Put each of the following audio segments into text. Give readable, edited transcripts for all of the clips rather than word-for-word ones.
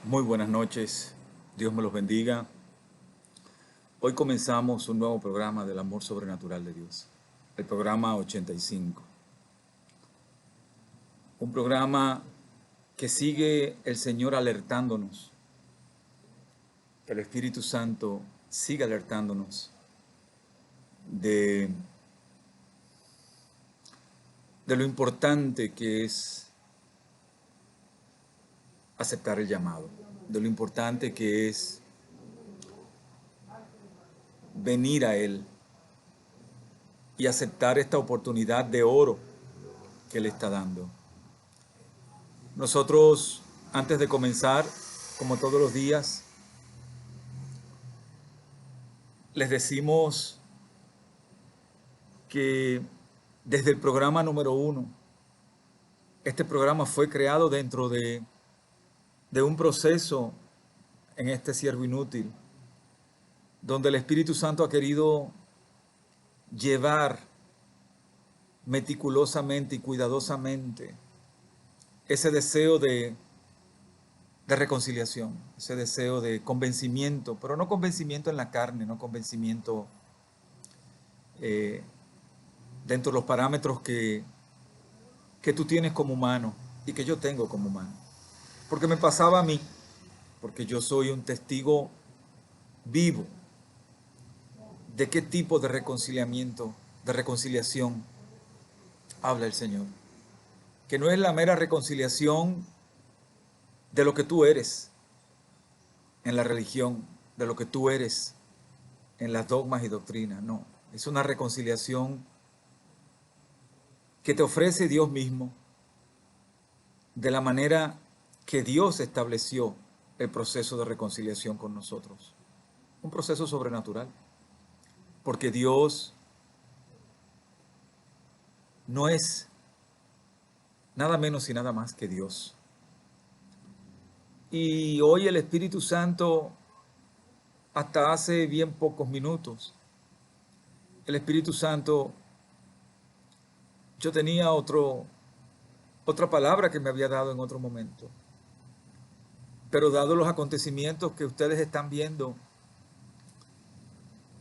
Muy buenas noches, Dios me los bendiga. Hoy comenzamos un nuevo programa del amor sobrenatural de Dios, el programa 85. Un programa que sigue el Señor alertándonos, que el Espíritu Santo sigue alertándonos de, de lo importante que es aceptar el llamado, de lo importante que es venir a Él y aceptar esta oportunidad de oro que Él está dando. Nosotros, antes de comenzar, como todos los días, les decimos que desde el programa número 1, este programa fue creado dentro de un proceso en este siervo inútil, donde el Espíritu Santo ha querido llevar meticulosamente y cuidadosamente ese deseo de reconciliación, ese deseo de convencimiento, pero no convencimiento en la carne, no convencimiento dentro de los parámetros que tú tienes como humano y que yo tengo como humano. Porque me pasaba a mí, porque yo soy un testigo vivo de qué tipo de reconciliamiento, de reconciliación habla el Señor. Que no es la mera reconciliación de lo que tú eres en la religión, de lo que tú eres en las dogmas y doctrinas, no. Es una reconciliación que te ofrece Dios mismo de la manera que Dios estableció el proceso de reconciliación con nosotros. Un proceso sobrenatural. Porque Dios no es nada menos y nada más que Dios. Y hoy el Espíritu Santo, hasta hace bien pocos minutos, el Espíritu Santo, yo tenía otra palabra que me había dado en otro momento. Pero dado los acontecimientos que ustedes están viendo,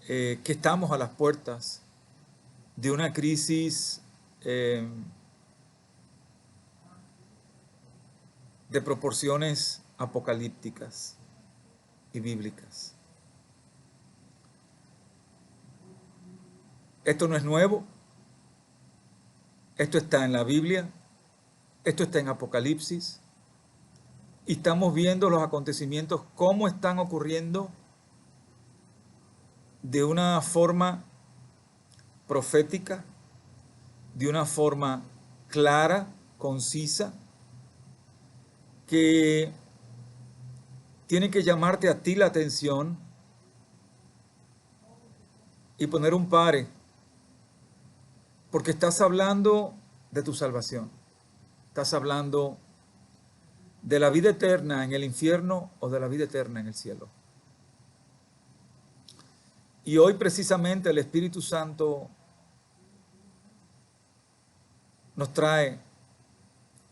que estamos a las puertas de una crisis de proporciones apocalípticas y bíblicas. Esto no es nuevo, esto está en la Biblia, esto está en Apocalipsis, y estamos viendo los acontecimientos, cómo están ocurriendo de una forma profética, de una forma clara, concisa, que tiene que llamarte a ti la atención y poner un pare, porque estás hablando de tu salvación, estás hablando de la vida eterna en el infierno o de la vida eterna en el cielo. Y hoy precisamente el Espíritu Santo nos trae,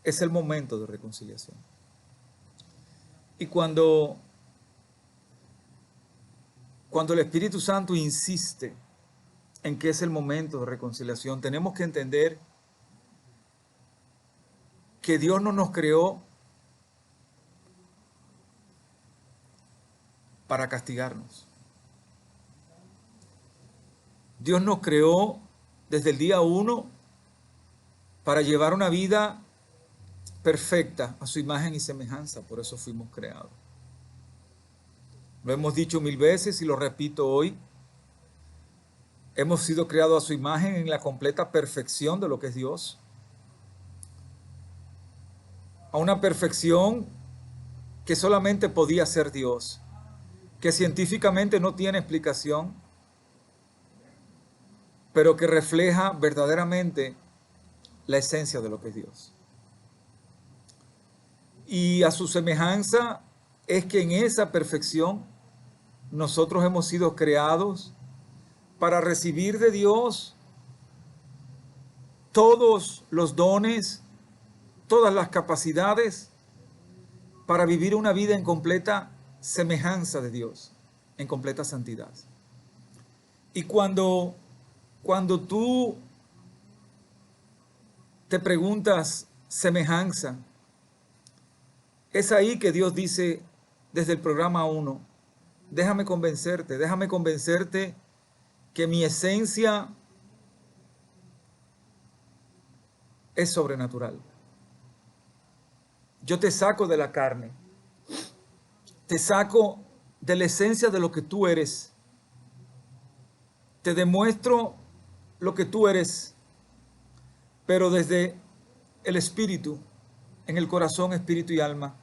es el momento de reconciliación. Y cuando el Espíritu Santo insiste en que es el momento de reconciliación, tenemos que entender que Dios no nos creó para castigarnos. Dios nos creó desde el día 1 para llevar una vida perfecta a su imagen y semejanza. Por eso fuimos creados. Lo hemos dicho 1000 veces y lo repito hoy. Hemos sido creados a su imagen en la completa perfección de lo que es Dios. A una perfección que solamente podía ser Dios, que científicamente no tiene explicación, pero que refleja verdaderamente la esencia de lo que es Dios. Y a su semejanza es que en esa perfección nosotros hemos sido creados para recibir de Dios todos los dones, todas las capacidades, para vivir una vida en completa semejanza de Dios, en completa santidad. Y cuando tú te preguntas semejanza, es ahí que Dios dice desde el programa 1, déjame convencerte que mi esencia es sobrenatural. Yo te saco de la carne, te saco de la esencia de lo que tú eres, te demuestro lo que tú eres, pero desde el espíritu, en el corazón, espíritu y alma.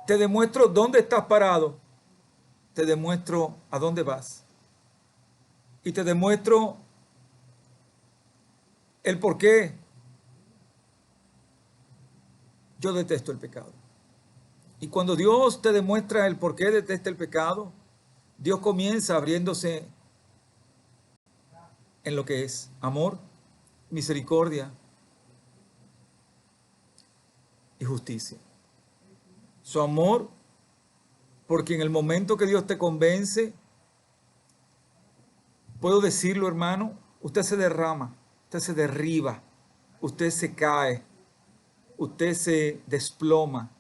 Te demuestro dónde estás parado, te demuestro a dónde vas y te demuestro el por qué yo detesto el pecado. Y cuando Dios te demuestra el por qué detesta el pecado, Dios comienza abriéndose en lo que es amor, misericordia y justicia. Su amor, porque en el momento que Dios te convence, puedo decirlo, hermano, usted se derrama, usted se derriba, usted se cae, usted se desploma,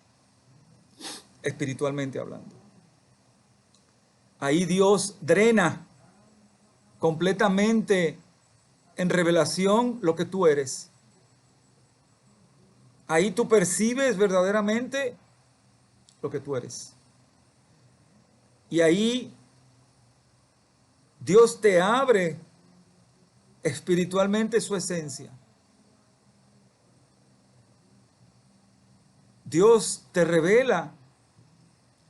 espiritualmente hablando. Ahí Dios drena completamente en revelación lo que tú eres. Ahí tú percibes verdaderamente lo que tú eres. Y ahí Dios te abre espiritualmente su esencia. Dios te revela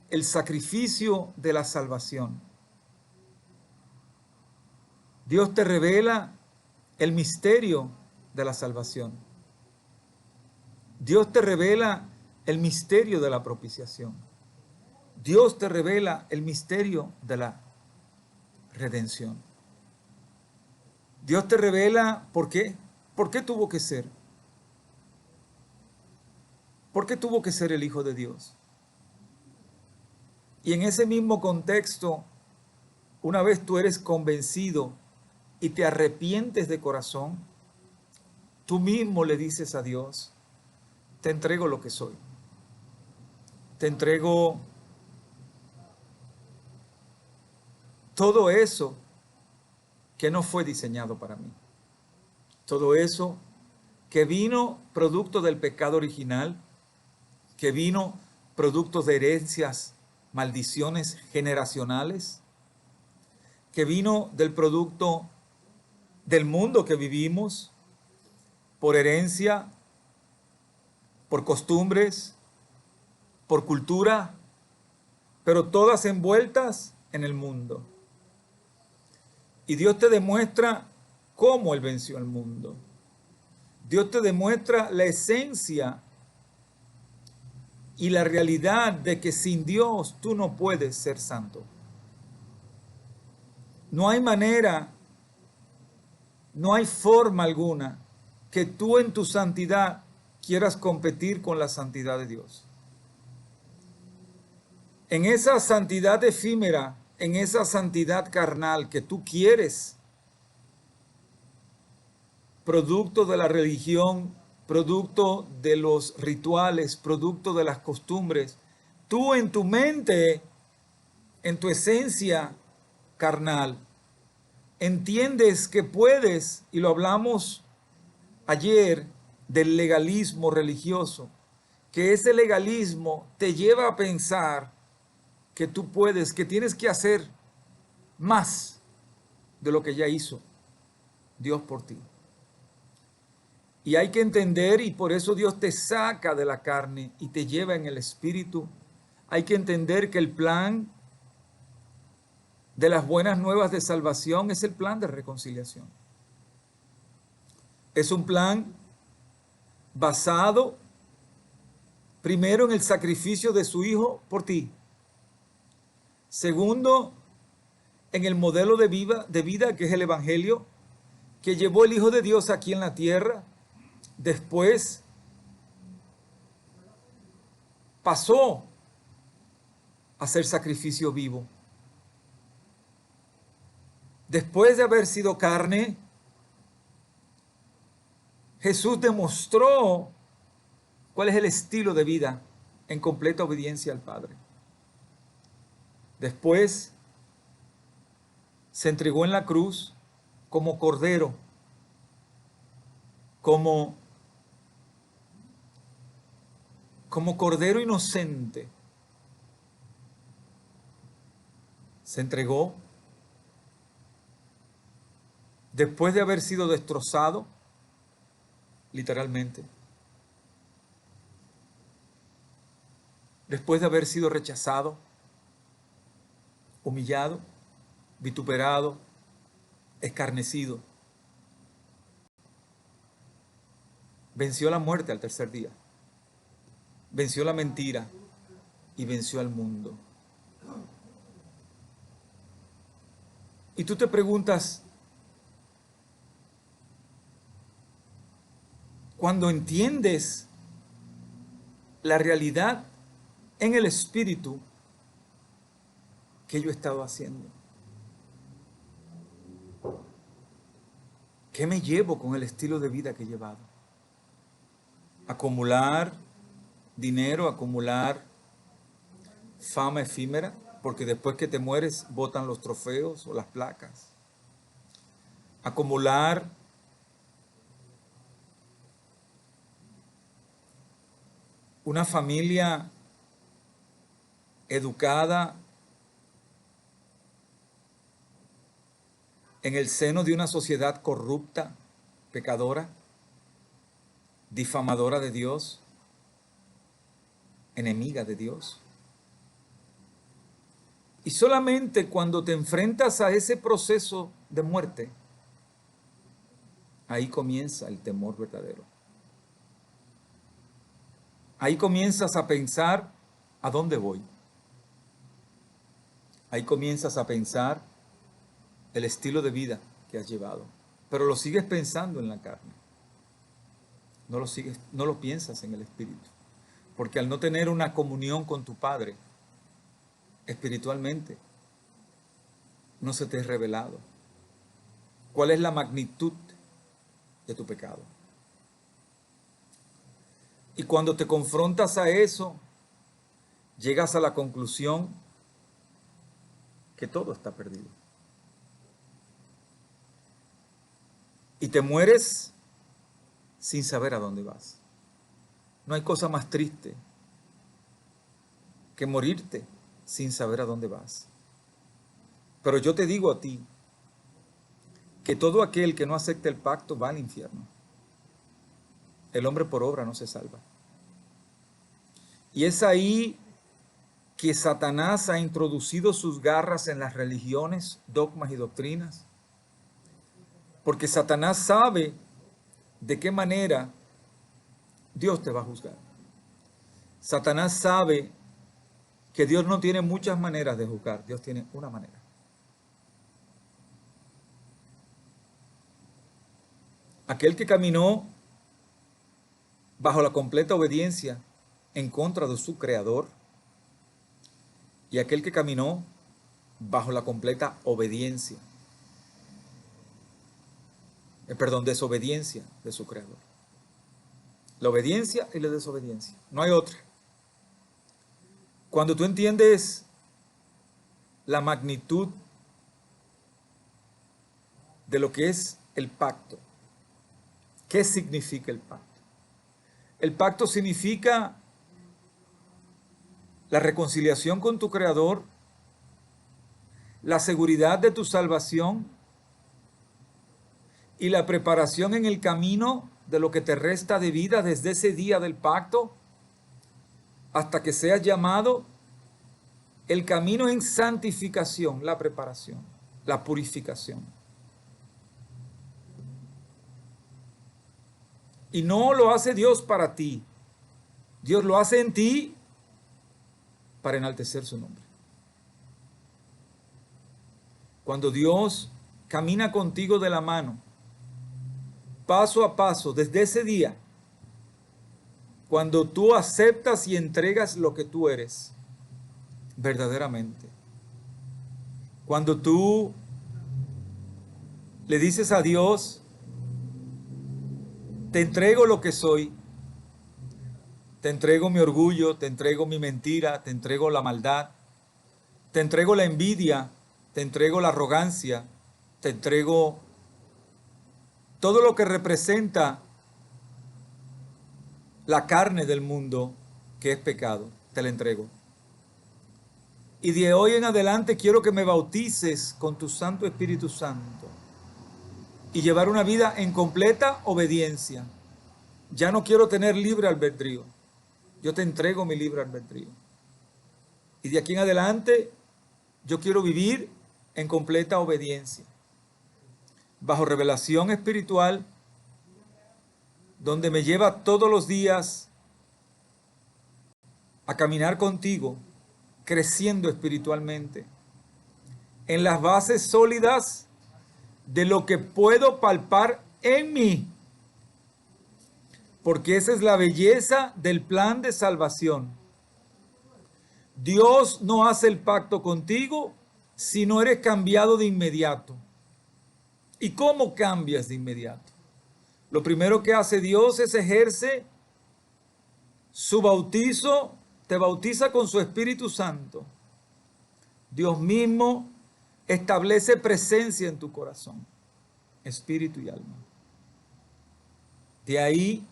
el sacrificio de la salvación. Dios te revela el misterio de la salvación. Dios te revela el misterio de la propiciación. Dios te revela el misterio de la redención. Dios te revela por qué. ¿Por qué tuvo que ser? ¿Por qué tuvo que ser el Hijo de Dios? Y en ese mismo contexto, una vez tú eres convencido y te arrepientes de corazón, tú mismo le dices a Dios, te entrego lo que soy. Te entrego todo eso que no fue diseñado para mí. Todo eso que vino producto del pecado original, que vino producto de herencias, maldiciones generacionales, que vino del producto del mundo que vivimos, por herencia, por costumbres, por cultura, pero todas envueltas en el mundo. Y Dios te demuestra cómo Él venció al mundo. Dios te demuestra la esencia y la realidad de que sin Dios tú no puedes ser santo. No hay manera, no hay forma alguna que tú en tu santidad quieras competir con la santidad de Dios. En esa santidad efímera, en esa santidad carnal que tú quieres, producto de la religión, producto de los rituales, producto de las costumbres, tú en tu mente, en tu esencia carnal, entiendes que puedes, y lo hablamos ayer, del legalismo religioso, que ese legalismo te lleva a pensar que tú puedes, que tienes que hacer más de lo que ya hizo Dios por ti. Y hay que entender, y por eso Dios te saca de la carne y te lleva en el espíritu. Hay que entender que el plan de las buenas nuevas de salvación es el plan de reconciliación. Es un plan basado primero en el sacrificio de su Hijo por ti. Segundo, en el modelo de vida que es el Evangelio, que llevó el Hijo de Dios aquí en la tierra. Después pasó a ser sacrificio vivo. Después de haber sido carne, Jesús demostró cuál es el estilo de vida en completa obediencia al Padre. Después se entregó en la cruz como cordero, como cordero inocente. Se entregó después de haber sido destrozado, literalmente, después de haber sido rechazado, humillado, vituperado, escarnecido. Venció la muerte al tercer día, venció la mentira y venció al mundo. Y tú te preguntas, cuando entiendes la realidad en el espíritu, ¿qué yo he estado haciendo? ¿Qué me llevo con el estilo de vida que he llevado? Acumular dinero, acumular fama efímera, porque después que te mueres botan los trofeos o las placas. Acumular una familia educada en el seno de una sociedad corrupta, pecadora, difamadora de Dios, enemiga de Dios. Y solamente cuando te enfrentas a ese proceso de muerte, ahí comienza el temor verdadero. Ahí comienzas a pensar, ¿a dónde voy? Ahí comienzas a pensar el estilo de vida que has llevado, pero lo sigues pensando en la carne. No lo piensas en el espíritu, porque al no tener una comunión con tu Padre espiritualmente, no se te es revelado cuál es la magnitud de tu pecado. Y cuando te confrontas a eso, llegas a la conclusión que todo está perdido. Y te mueres sin saber a dónde vas. No hay cosa más triste que morirte sin saber a dónde vas. Pero yo te digo a ti que todo aquel que no acepte el pacto va al infierno. El hombre por obra no se salva. Y es ahí que Satanás ha introducido sus garras en las religiones, dogmas y doctrinas. Porque Satanás sabe de qué manera Dios te va a juzgar. Satanás sabe que Dios no tiene muchas maneras de juzgar, Dios tiene una manera. Aquel que caminó bajo la completa obediencia en contra de su creador y aquel que caminó bajo la completa obediencia, desobediencia de su creador. La obediencia y la desobediencia, no hay otra. Cuando tú entiendes la magnitud de lo que es el pacto, ¿qué significa el pacto? El pacto significa la reconciliación con tu Creador, la seguridad de tu salvación y la preparación en el camino de lo que te resta de vida desde ese día del pacto hasta que seas llamado, el camino en santificación, la preparación, la purificación. Y no lo hace Dios para ti. Dios lo hace en ti para enaltecer su nombre. Cuando Dios camina contigo de la mano, paso a paso, desde ese día, Cuando tú aceptas y entregas lo que tú eres, verdaderamente. Cuando tú le dices a Dios, te entrego lo que soy, te entrego mi orgullo, te entrego mi mentira, te entrego la maldad, te entrego la envidia, te entrego la arrogancia, te entrego todo lo que representa la carne del mundo, que es pecado, te la entrego. Y de hoy en adelante quiero que me bautices con tu Santo Espíritu Santo y llevar una vida en completa obediencia. Ya no quiero tener libre albedrío. Yo te entrego mi libre albedrío. Y de aquí en adelante yo quiero vivir en completa obediencia, bajo revelación espiritual, donde me lleva todos los días a caminar contigo, creciendo espiritualmente, en las bases sólidas de lo que puedo palpar en mí, porque esa es la belleza del plan de salvación. Dios no hace el pacto contigo si no eres cambiado de inmediato. ¿Y cómo cambias de inmediato? Lo primero que hace Dios es ejerce su bautizo, te bautiza con su Espíritu Santo. Dios mismo establece presencia en tu corazón, espíritu y alma. De ahí,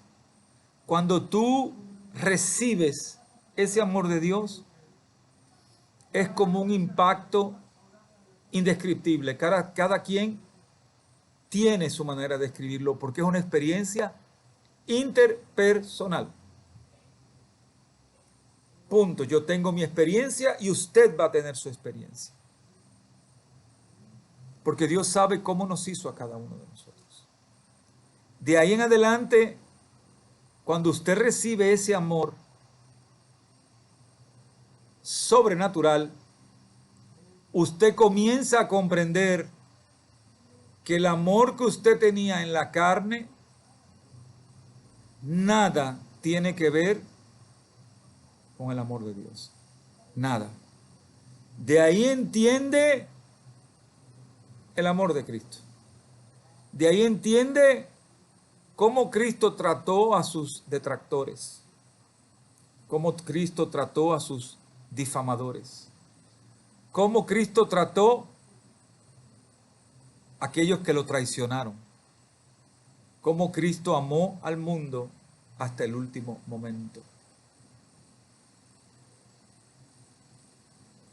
cuando tú recibes ese amor de Dios, es como un impacto indescriptible. Cada quien tiene su manera de escribirlo porque es una experiencia interpersonal. Punto. Yo tengo mi experiencia y usted va a tener su experiencia. Porque Dios sabe cómo nos hizo a cada uno de nosotros. De ahí en adelante, cuando usted recibe ese amor sobrenatural, usted comienza a comprender que el amor que usted tenía en la carne, nada tiene que ver con el amor de Dios. Nada. De ahí entiende el amor de Cristo. De ahí entiende cómo Cristo trató a sus detractores, cómo Cristo trató a sus difamadores, cómo Cristo trató a aquellos que lo traicionaron, cómo Cristo amó al mundo hasta el último momento.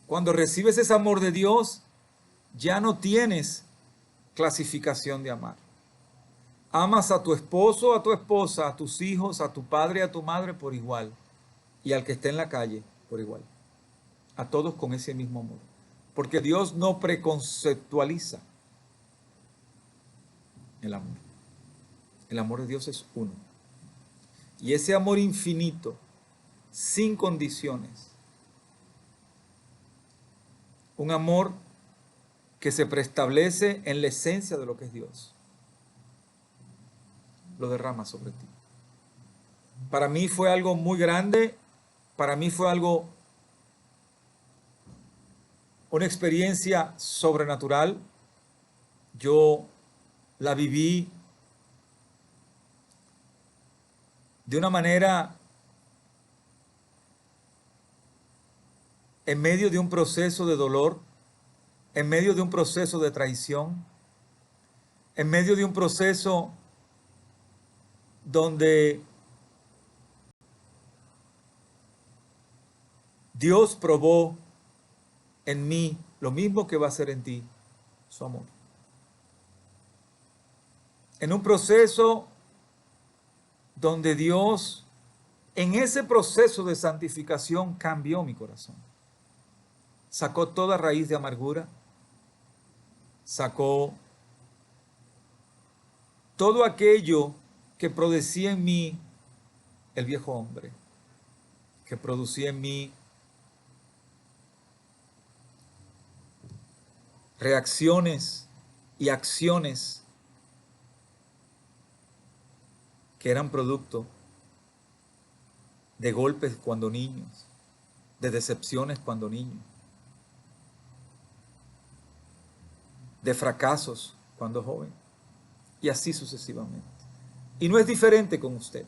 Cuando recibes ese amor de Dios, ya no tienes clasificación de amar. Amas a tu esposo, a tu esposa, a tus hijos, a tu padre, a tu madre por igual. Y al que esté en la calle por igual. A todos con ese mismo amor. Porque Dios no preconceptualiza el amor. El amor de Dios es uno. Y ese amor infinito, sin condiciones, un amor que se preestablece en la esencia de lo que es Dios, lo derrama sobre ti. Para mí fue algo muy grande, para mí fue una experiencia sobrenatural. Yo la viví de una manera en medio de un proceso de dolor, en medio de un proceso de traición, en medio de un proceso donde Dios probó en mí lo mismo que va a hacer en ti, su amor. En un proceso donde Dios, en ese proceso de santificación, cambió mi corazón. Sacó toda raíz de amargura, sacó todo aquello que producía en mí el viejo hombre, que producía en mí reacciones y acciones que eran producto de golpes cuando niños, de decepciones cuando niños, de fracasos cuando joven, y así sucesivamente. Y no es diferente con usted.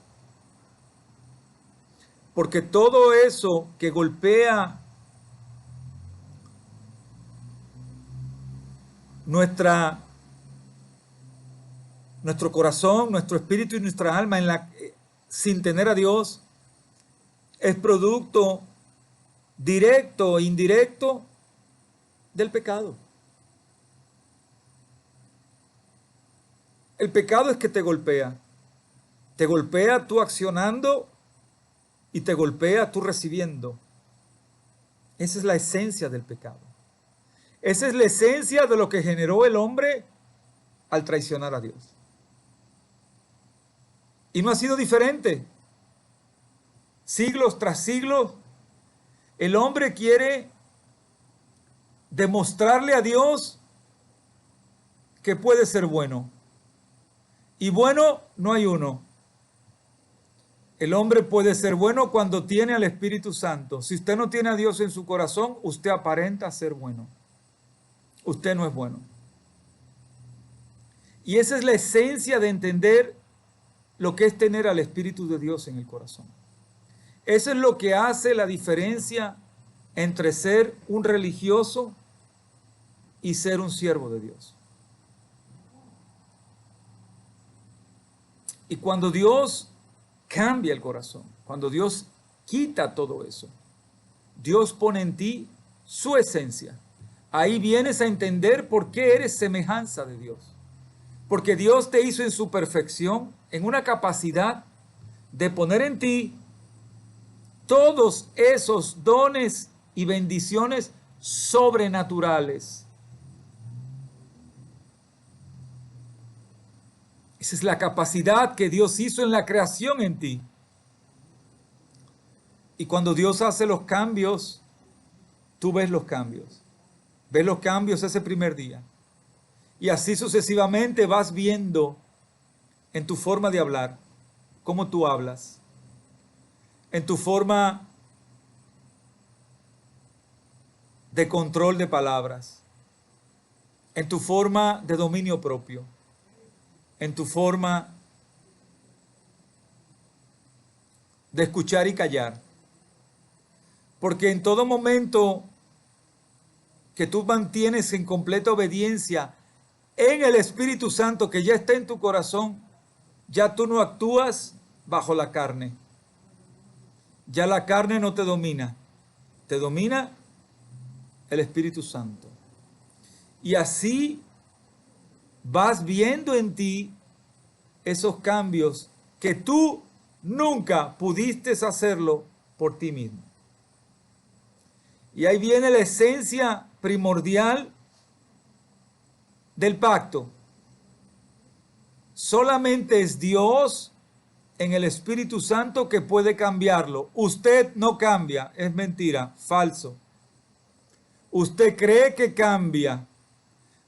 Porque todo eso que golpea nuestro corazón, nuestro espíritu y nuestra alma sin tener a Dios, es producto directo e indirecto del pecado. El pecado es que te golpea tú accionando y te golpea tú recibiendo. Esa es la esencia del pecado. Esa es la esencia de lo que generó el hombre al traicionar a Dios. Y no ha sido diferente. Siglos tras siglos, el hombre quiere demostrarle a Dios que puede ser bueno. Y bueno, no hay uno. El hombre puede ser bueno cuando tiene al Espíritu Santo. Si usted no tiene a Dios en su corazón, usted aparenta ser bueno. Usted no es bueno. Y esa es la esencia de entender lo que es tener al Espíritu de Dios en el corazón. Eso es lo que hace la diferencia entre ser un religioso y ser un siervo de Dios. Y cuando Dios cambia el corazón, cuando Dios quita todo eso, Dios pone en ti su esencia. Ahí vienes a entender por qué eres semejanza de Dios. Porque Dios te hizo en su perfección, en una capacidad de poner en ti todos esos dones y bendiciones sobrenaturales. Esa es la capacidad que Dios hizo en la creación en ti. Y cuando Dios hace los cambios, tú ves los cambios. Ves los cambios ese primer día. Y así sucesivamente vas viendo en tu forma de hablar, cómo tú hablas, en tu forma de control de palabras, en tu forma de dominio propio, en tu forma de escuchar y callar. Porque en todo momento que tú mantienes en completa obediencia en el Espíritu Santo que ya está en tu corazón, ya tú no actúas bajo la carne. Ya la carne no te domina. Te domina el Espíritu Santo. Y así vas viendo en ti esos cambios que tú nunca pudiste hacerlo por ti mismo. Y ahí viene la esencia primordial del pacto. Solamente es Dios en el Espíritu Santo que puede cambiarlo. Usted no cambia, es mentira, falso. Usted cree que cambia,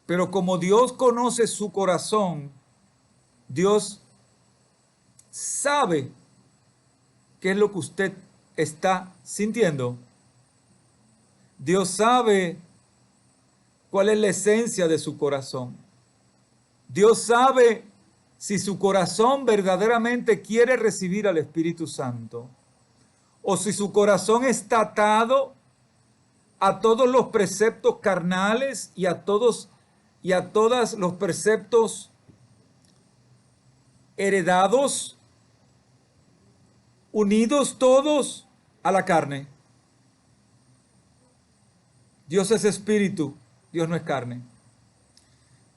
pero como Dios conoce su corazón, Dios sabe qué es lo que usted está sintiendo. Dios sabe cuál es la esencia de su corazón. Dios sabe si su corazón verdaderamente quiere recibir al Espíritu Santo o si su corazón está atado a todos los preceptos carnales y a todos los preceptos heredados, unidos todos a la carne. Dios es espíritu, Dios no es carne.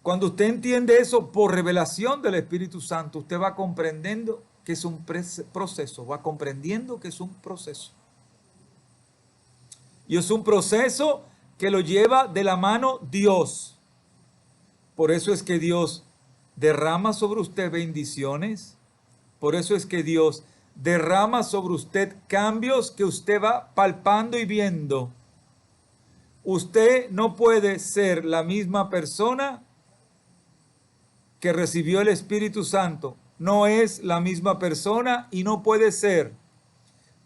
Cuando usted entiende eso por revelación del Espíritu Santo, usted va comprendiendo que es un proceso, va comprendiendo que es un proceso. Y es un proceso que lo lleva de la mano Dios. Por eso es que Dios derrama sobre usted bendiciones. Por eso es que Dios derrama sobre usted cambios que usted va palpando y viendo. Usted no puede ser la misma persona que recibió el Espíritu Santo. No es la misma persona y no puede ser.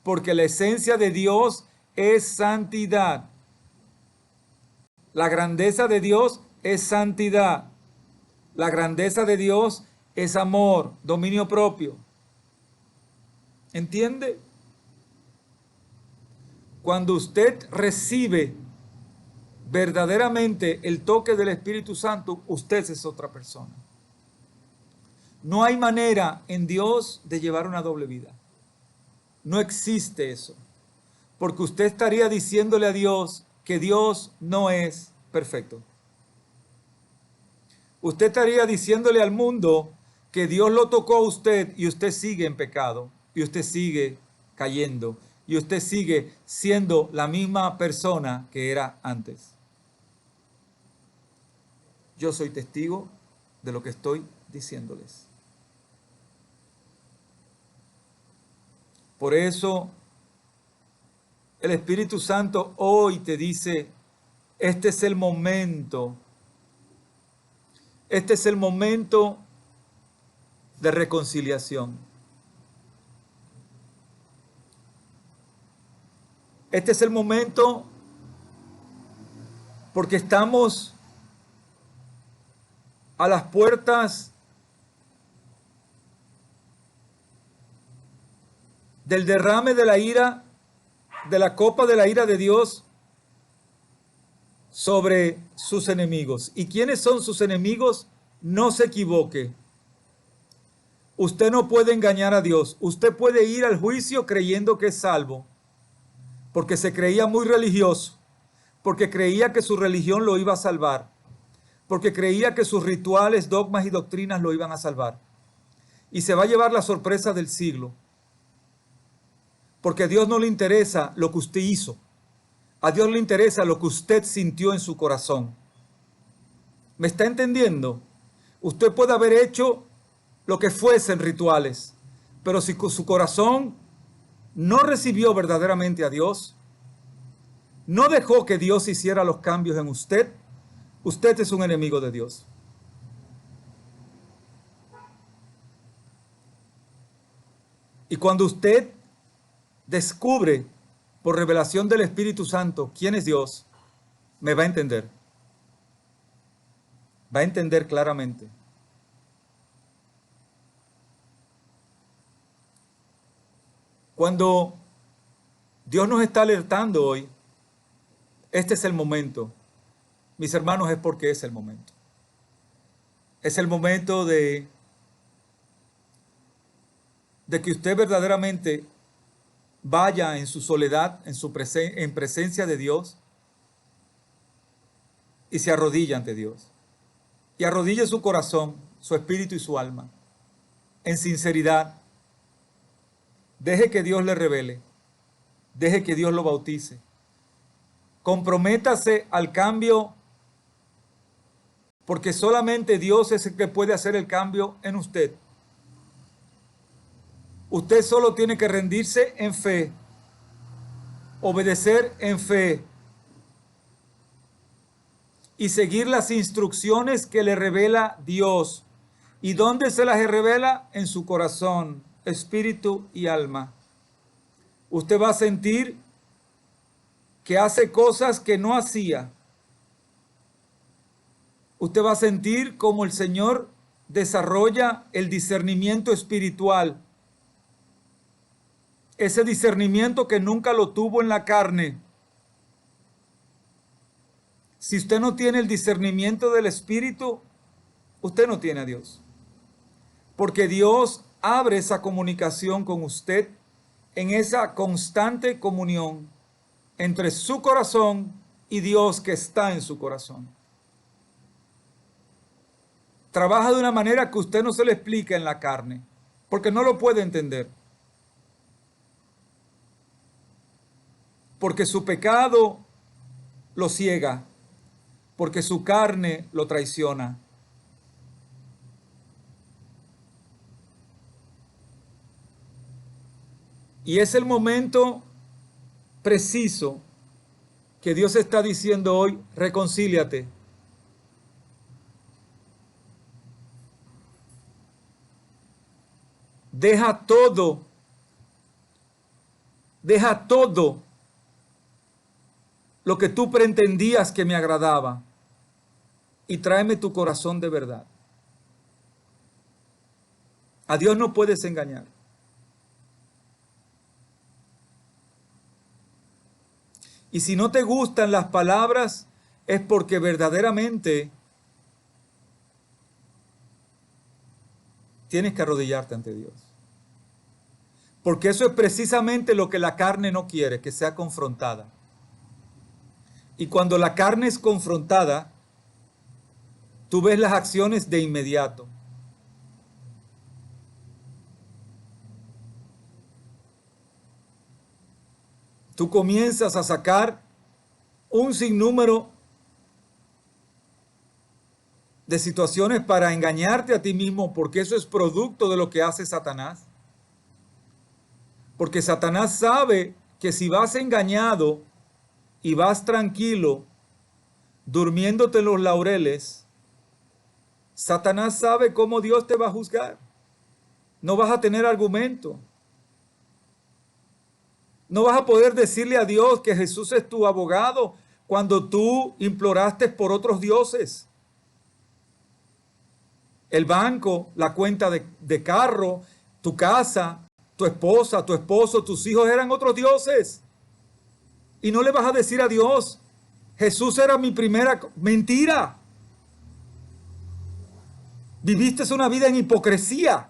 porque la esencia de Dios es santidad. La grandeza de Dios es santidad. La grandeza de Dios es amor, dominio propio. ¿Entiende? Cuando usted recibe verdaderamente el toque del Espíritu Santo, usted es otra persona. No hay manera en Dios de llevar una doble vida. No existe eso. Porque usted estaría diciéndole a Dios que Dios no es perfecto. Usted estaría diciéndole al mundo que Dios lo tocó a usted y usted sigue en pecado, y usted sigue cayendo, y usted sigue siendo la misma persona que era antes. Yo soy testigo de lo que estoy diciéndoles. Por eso el Espíritu Santo hoy te dice, este es el momento. Este es el momento de reconciliación. Este es el momento porque estamos a las puertas del derrame de la ira, de la copa de la ira de Dios sobre sus enemigos. ¿Y quiénes son sus enemigos? No se equivoque. Usted no puede engañar a Dios. Usted puede ir al juicio creyendo que es salvo, porque se creía muy religioso, porque creía que su religión lo iba a salvar, porque creía que sus rituales, dogmas y doctrinas lo iban a salvar. Y se va a llevar la sorpresa del siglo, porque a Dios no le interesa lo que usted hizo. A Dios le interesa lo que usted sintió en su corazón. ¿Me está entendiendo? Usted puede haber hecho lo que fuesen rituales, pero si su corazón no recibió verdaderamente a Dios, no dejó que Dios hiciera los cambios en usted, usted es un enemigo de Dios. Y cuando usted descubre por revelación del Espíritu Santo quién es Dios, me va a entender. Va a entender claramente. Cuando Dios nos está alertando hoy, este es el momento. Mis hermanos, es porque es el momento. Es el momento de que usted verdaderamente vaya en su soledad, en presencia de Dios, y se arrodilla ante Dios. Y arrodille su corazón, su espíritu y su alma, en sinceridad. Deje que Dios le revele. Deje que Dios lo bautice. Comprométase al cambio, porque solamente Dios es el que puede hacer el cambio en usted. Usted solo tiene que rendirse en fe, obedecer en fe y seguir las instrucciones que le revela Dios. ¿Y dónde se las revela? En su corazón, espíritu y alma. Usted va a sentir que hace cosas que no hacía. Usted va a sentir como el Señor desarrolla el discernimiento espiritual. Ese discernimiento que nunca lo tuvo en la carne. Si usted no tiene el discernimiento del Espíritu, usted no tiene a Dios. Porque Dios abre esa comunicación con usted en esa constante comunión entre su corazón y Dios que está en su corazón. Trabaja de una manera que usted no se le explica en la carne, porque no lo puede entender. Porque su pecado lo ciega, porque su carne lo traiciona. Y es el momento preciso que Dios está diciendo hoy, reconcíliate. Deja todo Deja todo lo que tú pretendías que me agradaba y tráeme tu corazón de verdad. A Dios no puedes engañar. Y si no te gustan las palabras, es porque verdaderamente tienes que arrodillarte ante Dios. Porque eso es precisamente lo que la carne no quiere, que sea confrontada. Y cuando la carne es confrontada, tú ves las acciones de inmediato. Tú comienzas a sacar un sinnúmero de situaciones para engañarte a ti mismo, porque eso es producto de lo que hace Satanás. Porque Satanás sabe que si vas engañado y vas tranquilo, durmiéndote en los laureles, Satanás sabe cómo Dios te va a juzgar. No vas a tener argumento. No vas a poder decirle a Dios que Jesús es tu abogado cuando tú imploraste por otros dioses. El banco, la cuenta de carro, tu casa, tu esposa, tu esposo, tus hijos eran otros dioses. Y no le vas a decir a Dios, Jesús era mi primera mentira. Viviste una vida en hipocresía.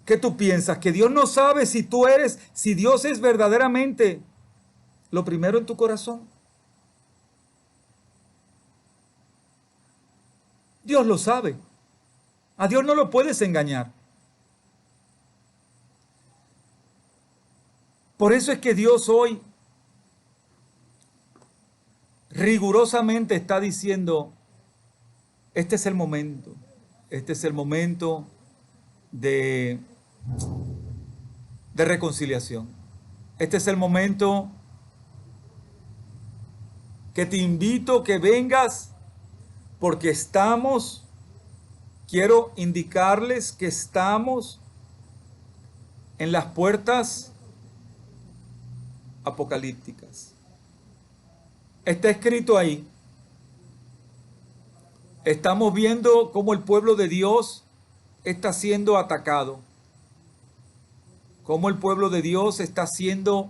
¿Qué tú piensas? ¿Que Dios no sabe si tú eres, si Dios es verdaderamente lo primero en tu corazón? Dios lo sabe. A Dios no lo puedes engañar. Por eso es que Dios hoy rigurosamente está diciendo, este es el momento de reconciliación. Este es el momento que te invito que vengas porque quiero indicarles que estamos en las puertas apocalípticas. Está escrito ahí. Estamos viendo cómo el pueblo de Dios está siendo atacado. Cómo el pueblo de Dios está siendo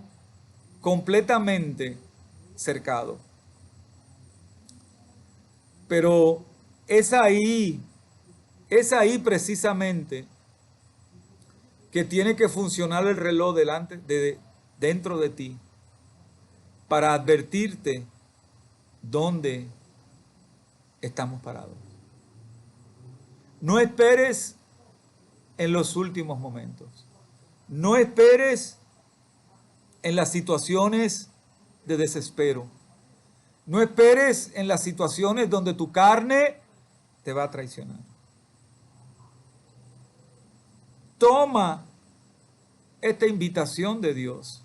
completamente cercado. Pero es ahí precisamente que tiene que funcionar el reloj dentro de ti para advertirte dónde estamos parados. No esperes en los últimos momentos. No esperes en las situaciones de desespero. No esperes en las situaciones donde tu carne te va a traicionar. Toma esta invitación de Dios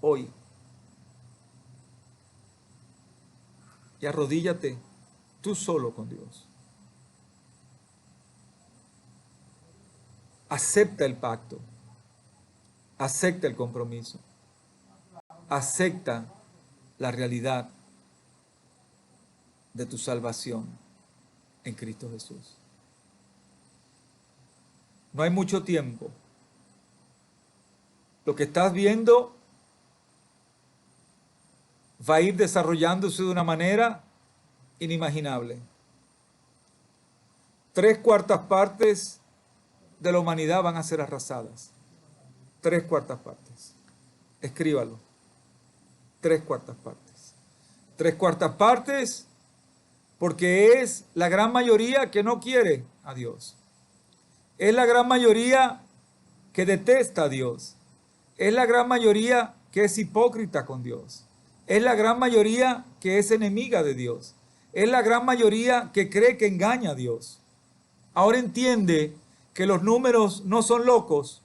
hoy y arrodíllate tú solo con Dios. Acepta el pacto, acepta el compromiso, acepta la realidad de tu salvación en Cristo Jesús. No hay mucho tiempo. Lo que estás viendo va a ir desarrollándose de una manera inimaginable. 3/4 partes de la humanidad van a ser arrasadas. 3/4 partes. Escríbalo. 3/4 partes. 3/4 partes porque es la gran mayoría que no quiere a Dios. Es la gran mayoría que detesta a Dios. Es la gran mayoría que es hipócrita con Dios. Es la gran mayoría que es enemiga de Dios. Es la gran mayoría que cree que engaña a Dios. Ahora entiende que los números no son locos.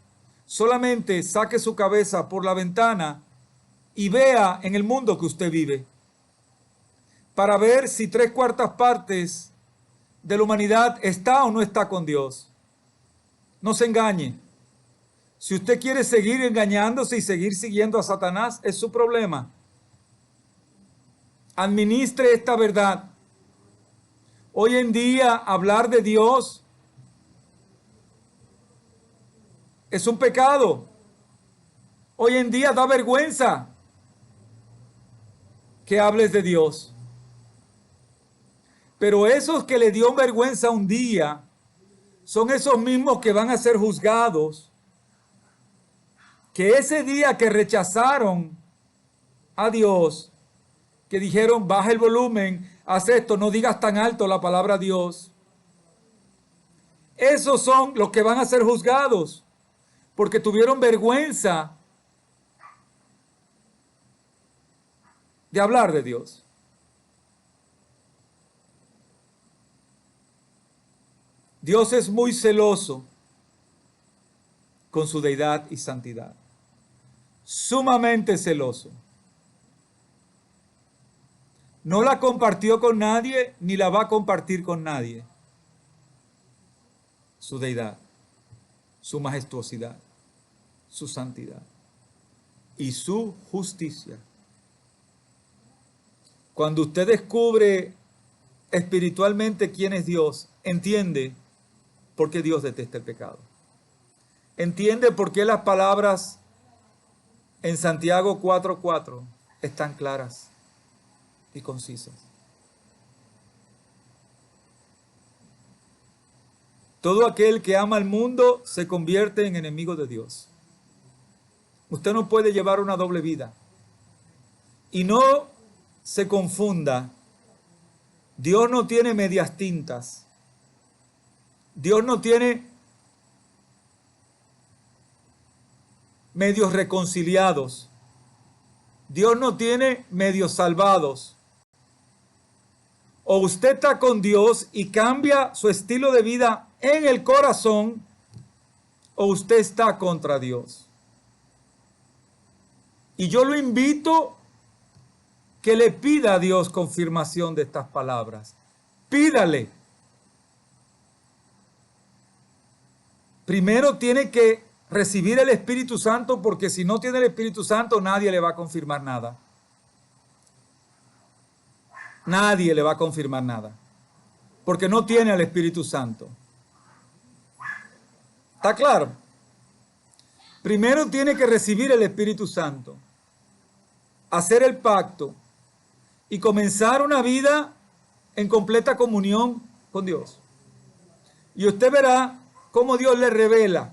Solamente saque su cabeza por la ventana y vea en el mundo que usted vive, para ver si 3/4 partes de la humanidad está o no está con Dios. No se engañe. Si usted quiere seguir engañándose y seguir siguiendo a Satanás, es su problema. Administre esta verdad. Hoy en día, hablar de Dios es un pecado. Hoy en día da vergüenza que hables de Dios. Pero esos que le dio vergüenza un día son esos mismos que van a ser juzgados, que ese día que rechazaron a Dios, que dijeron, baja el volumen, haz esto, no digas tan alto la palabra Dios. Esos son los que van a ser juzgados, porque tuvieron vergüenza de hablar de Dios. Dios es muy celoso con su deidad y santidad. Sumamente celoso. No la compartió con nadie, ni la va a compartir con nadie. Su deidad, su majestuosidad, su santidad y su justicia. Cuando usted descubre espiritualmente quién es Dios, entiende por qué Dios detesta el pecado. Entiende por qué las palabras en Santiago 4:4 están claras y concisas. Todo aquel que ama al mundo se convierte en enemigo de Dios. Usted no puede llevar una doble vida. Y no se confunda. Dios no tiene medias tintas. Dios no tiene medios reconciliados. Dios no tiene medios salvados. O usted está con Dios y cambia su estilo de vida en el corazón, o usted está contra Dios. Y yo lo invito que le pida a Dios confirmación de estas palabras. Pídale. Primero tiene que recibir el Espíritu Santo, porque si no tiene el Espíritu Santo, nadie le va a confirmar nada. Nadie le va a confirmar nada, porque no tiene al Espíritu Santo. ¿Está claro? Primero tiene que recibir el Espíritu Santo, hacer el pacto y comenzar una vida en completa comunión con Dios. Y usted verá cómo Dios le revela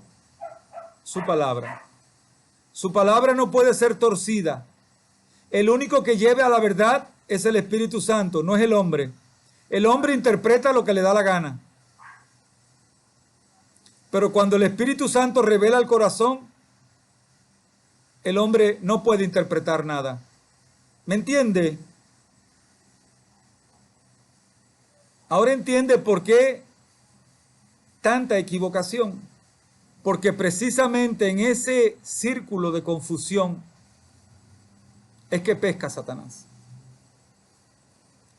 su palabra. Su palabra no puede ser torcida. El único que lleve a la verdad es el Espíritu Santo, no es el hombre. El hombre interpreta lo que le da la gana. Pero cuando el Espíritu Santo revela el corazón, el hombre no puede interpretar nada. ¿Me entiende? Ahora entiende por qué tanta equivocación. Porque precisamente en ese círculo de confusión es que pesca Satanás.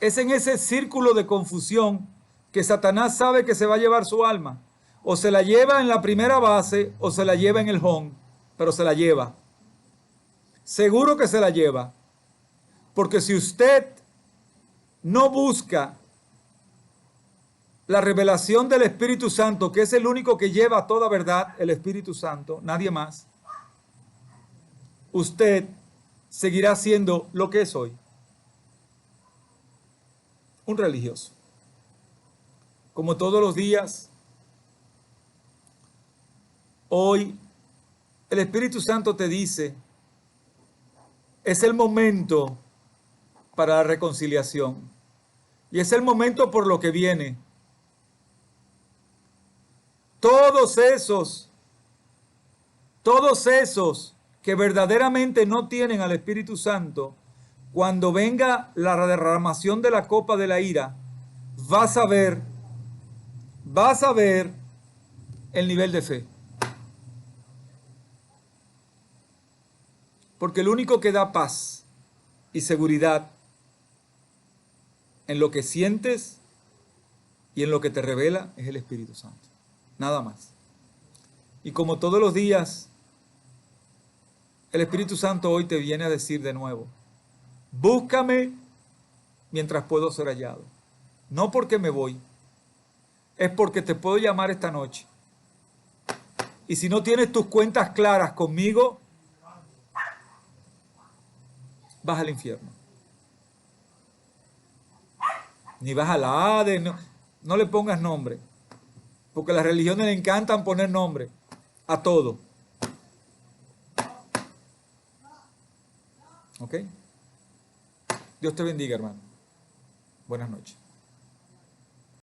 Es en ese círculo de confusión que Satanás sabe que se va a llevar su alma. O se la lleva en la primera base o se la lleva en el home, pero se la lleva. Seguro que se la lleva. Porque si usted no busca la revelación del Espíritu Santo, que es el único que lleva toda verdad, el Espíritu Santo, nadie más, usted seguirá siendo lo que es hoy. Un religioso. Como todos los días, hoy el Espíritu Santo te dice, es el momento para la reconciliación. Y es el momento por lo que viene. Todos esos que verdaderamente no tienen al Espíritu Santo, cuando venga la derramación de la copa de la ira, vas a ver el nivel de fe. Porque el único que da paz y seguridad en lo que sientes y en lo que te revela es el Espíritu Santo. Nada más. Y como todos los días, El Espíritu Santo hoy te viene a decir de nuevo, búscame mientras puedo ser hallado. No porque me voy, es porque te puedo llamar esta noche. Y si no tienes tus cuentas claras conmigo, vas al infierno. Ni vas a la Hades, no le pongas nombre. Porque a las religiones le encantan poner nombre a todo. ¿Ok? Dios te bendiga, hermano. Buenas noches.